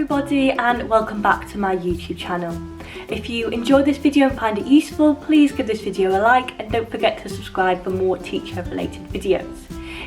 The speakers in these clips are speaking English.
everybody and welcome back to my YouTube channel. If you enjoyed this video and find it useful, please give this video a like and don't forget to subscribe for more teacher related videos.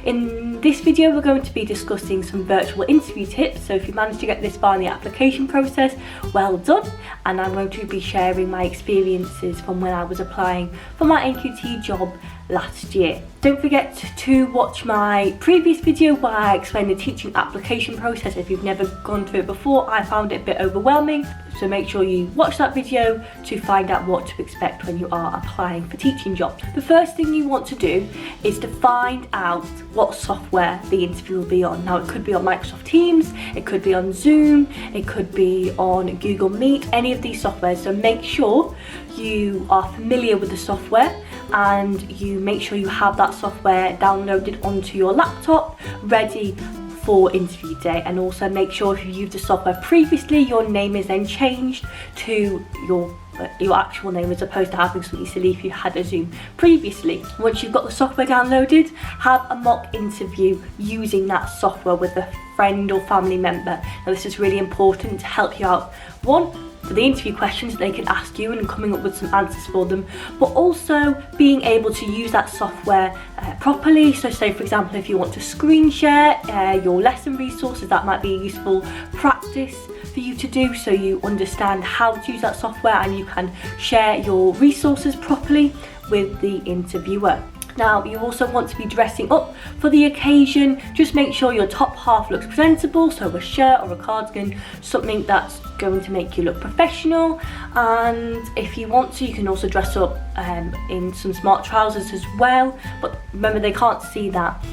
In this video we're going to be discussing some virtual interview tips, so if you managed to get this far in the application process, well done, and I'm going to be sharing my experiences from when I was applying for my NQT job last year. Don't forget to watch my previous video where I explained the teaching application process. If you've never gone through it before, I found it a bit overwhelming, so make sure you watch that video to find out what to expect when you are applying for teaching jobs. The first thing you want to do is to find out what software the interview will be on. Now it could be on Microsoft Teams, it could be on Zoom, it could be on Google Meet, any of these softwares, so make sure you are familiar with the software and you make sure you have that software downloaded onto your laptop ready for interview day, and also make sure if you've used the software previously, your name is then changed to your actual name as opposed to having something silly if you had a Zoom previously. Once you've got the software downloaded, have a mock interview using that software with a friend or family member. Now this is really important to help you out, one, for the interview questions that they can ask you and coming up with some answers for them, but also being able to use that software properly. So say for example if you want to screen share your lesson resources, that might be a useful practice for you to do so you understand how to use that software and you can share your resources properly with the interviewer. Now you also want to be dressing up for the occasion. Just make sure your top half looks presentable, so a shirt or a cardigan, something that's going to make you look professional, and if you want to you can also dress up in some smart trousers as well, but remember they can't see that,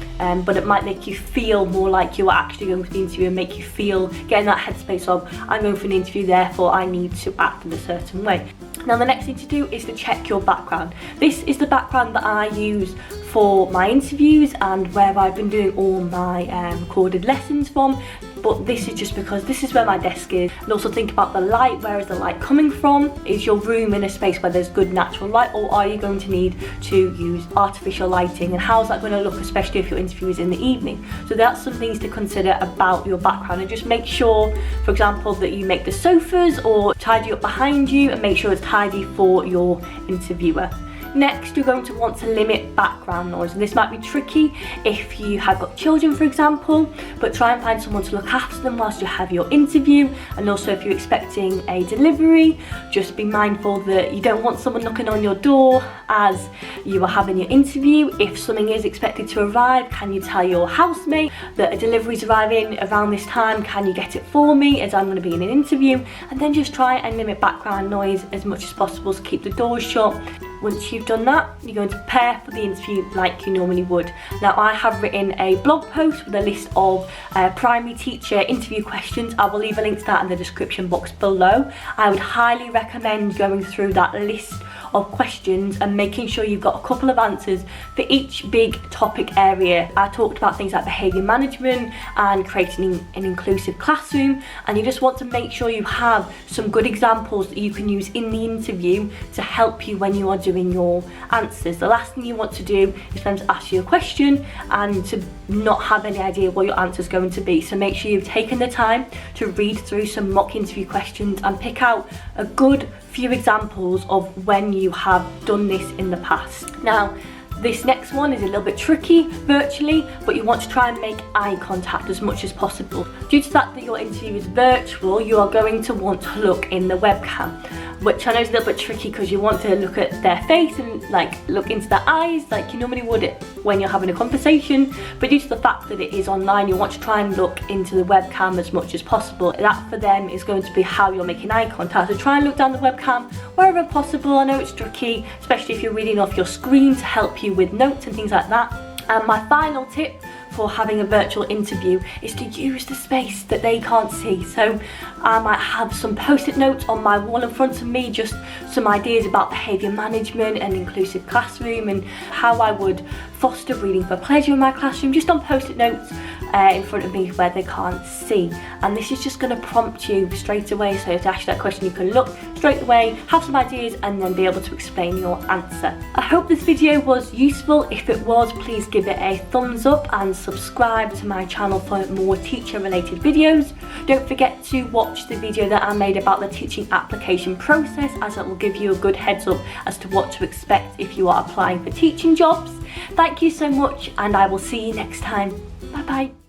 but it might make you feel more like you are actually going for the interview and make you feel, get in that headspace of I'm going for an interview, therefore I need to act in a certain way. Now the next thing to do is to check your background. This is the background that I use for my interviews and where I've been doing all my recorded lessons from, but this is just because this is where my desk is. And also think about the light. Where is the light coming from? Is your room in a space where there's good natural light, or are you going to need to use artificial lighting, and how's that going to look, especially if your interview is in the evening? So that's some things to consider about your background, and just make sure, for example, that you make the sofas or tidy up behind you and make sure it's tidy for your interviewer. Next, you're going to want to limit background noise, and this might be tricky if you have got children, for example, but try and find someone to look after them whilst you have your interview. And also if you're expecting a delivery, just be mindful that you don't want someone knocking on your door as you are having your interview. If something is expected to arrive, can you tell your housemate that a delivery is arriving around this time, can you get it for me as I'm going to be in an interview? And then just try and limit background noise as much as possible to keep the doors shut. Once you've done that, you're going to prepare for the interview like you normally would. Now I have written a blog post with a list of primary teacher interview questions. I will leave a link to that in the description box below. I would highly recommend going through that list of questions and making sure you've got a couple of answers for each big topic area. I talked about things like behaviour management and creating an inclusive classroom, and you just want to make sure you have some good examples that you can use in the interview to help you when you are doing your answers. The last thing you want to do is for them to ask you a question and to not have any idea what your answer is going to be. So make sure you've taken the time to read through some mock interview questions and pick out a good few examples of when you have done this in the past. Now this next one is a little bit tricky virtually, but you want to try and make eye contact as much as possible. Due to the fact that your interview is virtual, you are going to want to look in the webcam, which I know is a little bit tricky because you want to look at their face and like look into their eyes like you normally would when you're having a conversation, but due to the fact that it is online, you want to try and look into the webcam as much as possible. That for them is going to be how you're making eye contact, so try and look down the webcam wherever possible. I know it's tricky, especially if you're reading off your screen to help you with notes and things like that. And my final tip for having a virtual interview is to use the space that they can't see. So I might have some Postit Notes on my wall in front of me, just some ideas about behaviour management and inclusive classroom and how I would foster reading for pleasure in my classroom, just on Postit Notes. in front of me where they can't see, and this is just going to prompt you straight away. So to ask you that question, you can look straight away, have some ideas, and then be able to explain your answer. I hope this video was useful. If it was, please give it a thumbs up and subscribe to my channel for more teacher related videos. Don't forget to watch the video that I made about the teaching application process, as it will give you a good heads up as to what to expect if you are applying for teaching jobs. Thank you so much, and I will see you next time. Bye bye.